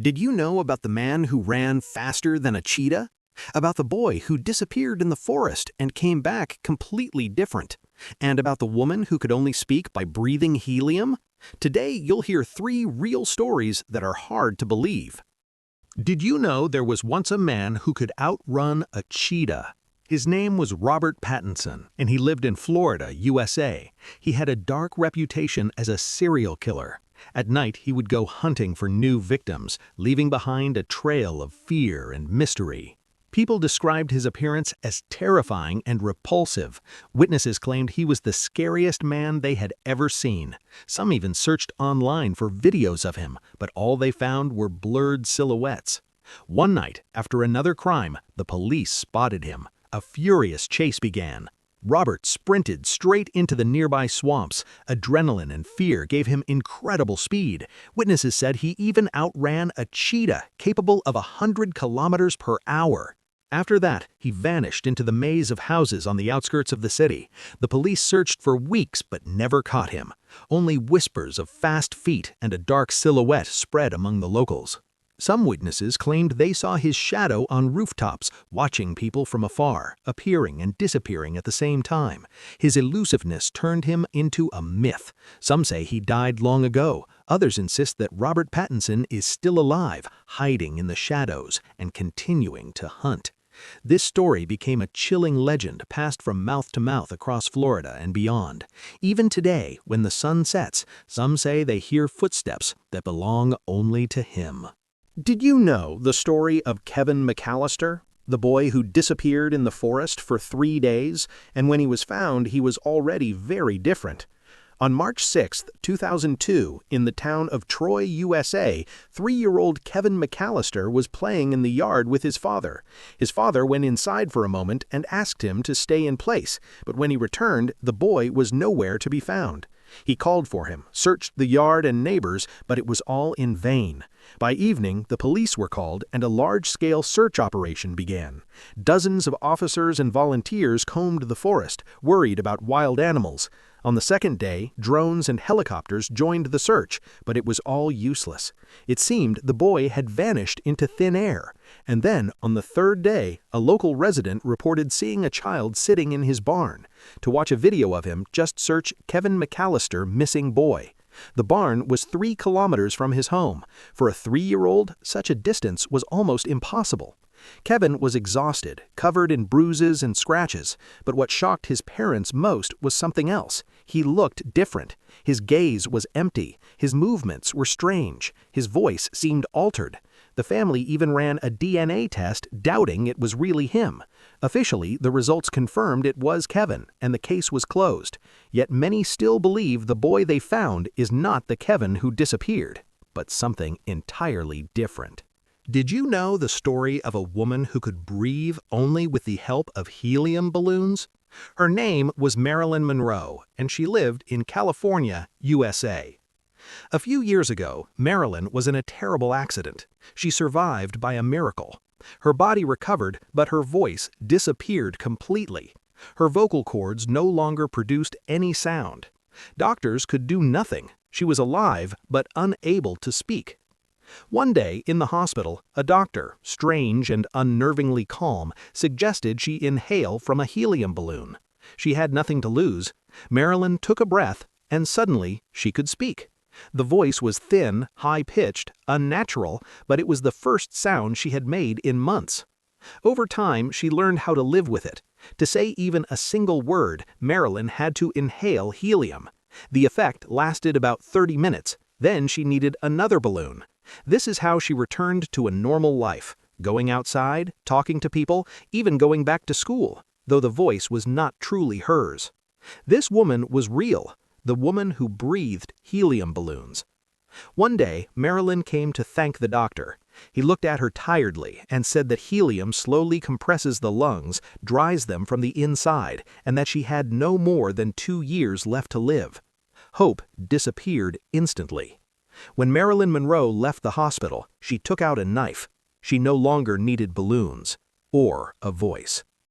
Did you know about the man who ran faster than a cheetah? About the boy who disappeared in the forest and came back completely different? And about the woman who could only speak by breathing helium? Today, you'll hear 3 real stories that are hard to believe. Did you know there was once a man who could outrun a cheetah? His name was Robert Pattinson, and he lived in Florida, USA. He had a dark reputation as a serial killer. At night, he would go hunting for new victims, leaving behind a trail of fear and mystery. People described his appearance as terrifying and repulsive. Witnesses claimed he was the scariest man they had ever seen. Some even searched online for videos of him, but all they found were blurred silhouettes. One night, after another crime, the police spotted him. A furious chase began. Robert sprinted straight into the nearby swamps. Adrenaline and fear gave him incredible speed. Witnesses said he even outran a cheetah capable of 100 kilometers per hour. After that, he vanished into the maze of houses on the outskirts of the city. The police searched for weeks but never caught him. Only whispers of fast feet and a dark silhouette spread among the locals. Some witnesses claimed they saw his shadow on rooftops, watching people from afar, appearing and disappearing at the same time. His elusiveness turned him into a myth. Some say he died long ago. Others insist that Robert Pattinson is still alive, hiding in the shadows and continuing to hunt. This story became a chilling legend passed from mouth to mouth across Florida and beyond. Even today, when the sun sets, some say they hear footsteps that belong only to him. Did you know the story of Kevin McAllister, the boy who disappeared in the forest for 3 days, and when he was found, he was already very different? On March 6, 2002, in the town of Troy, USA, 3-year-old Kevin McAllister was playing in the yard with his father. His father went inside for a moment and asked him to stay in place, but when he returned, the boy was nowhere to be found. He called for him, searched the yard and neighbors, but it was all in vain. By evening, the police were called and a large-scale search operation began. Dozens of officers and volunteers combed the forest, worried about wild animals. On the second day, drones and helicopters joined the search, but it was all useless. It seemed the boy had vanished into thin air. And then, on the third day, a local resident reported seeing a child sitting in his barn. To watch a video of him, just search Kevin McAllister missing boy. The barn was 3 kilometers from his home. For a 3-year-old, such a distance was almost impossible. Kevin was exhausted, covered in bruises and scratches, but what shocked his parents most was something else. He looked different. His gaze was empty. His movements were strange. His voice seemed altered. The family even ran a DNA test, doubting it was really him. Officially, the results confirmed it was Kevin, and the case was closed. Yet many still believe the boy they found is not the Kevin who disappeared, but something entirely different. Did you know the story of a woman who could breathe only with the help of helium balloons? Her name was Marilyn Monroe, and she lived in California, USA. A few years ago, Marilyn was in a terrible accident. She survived by a miracle. Her body recovered, but her voice disappeared completely. Her vocal cords no longer produced any sound. Doctors could do nothing. She was alive, but unable to speak. One day, in the hospital, a doctor, strange and unnervingly calm, suggested she inhale from a helium balloon. She had nothing to lose. Marilyn took a breath, and suddenly she could speak. The voice was thin, high-pitched, unnatural, but it was the first sound she had made in months. Over time, she learned how to live with it. To say even a single word, Marilyn had to inhale helium. The effect lasted about 30 minutes. Then she needed another balloon. This is how she returned to a normal life, going outside, talking to people, even going back to school, though the voice was not truly hers. This woman was real, the woman who breathed helium balloons. One day, Marilyn came to thank the doctor. He looked at her tiredly and said that helium slowly compresses the lungs, dries them from the inside, and that she had no more than 2 years left to live. Hope disappeared instantly. When Marilyn Monroe left the hospital, she took out a knife. She no longer needed balloons or a voice.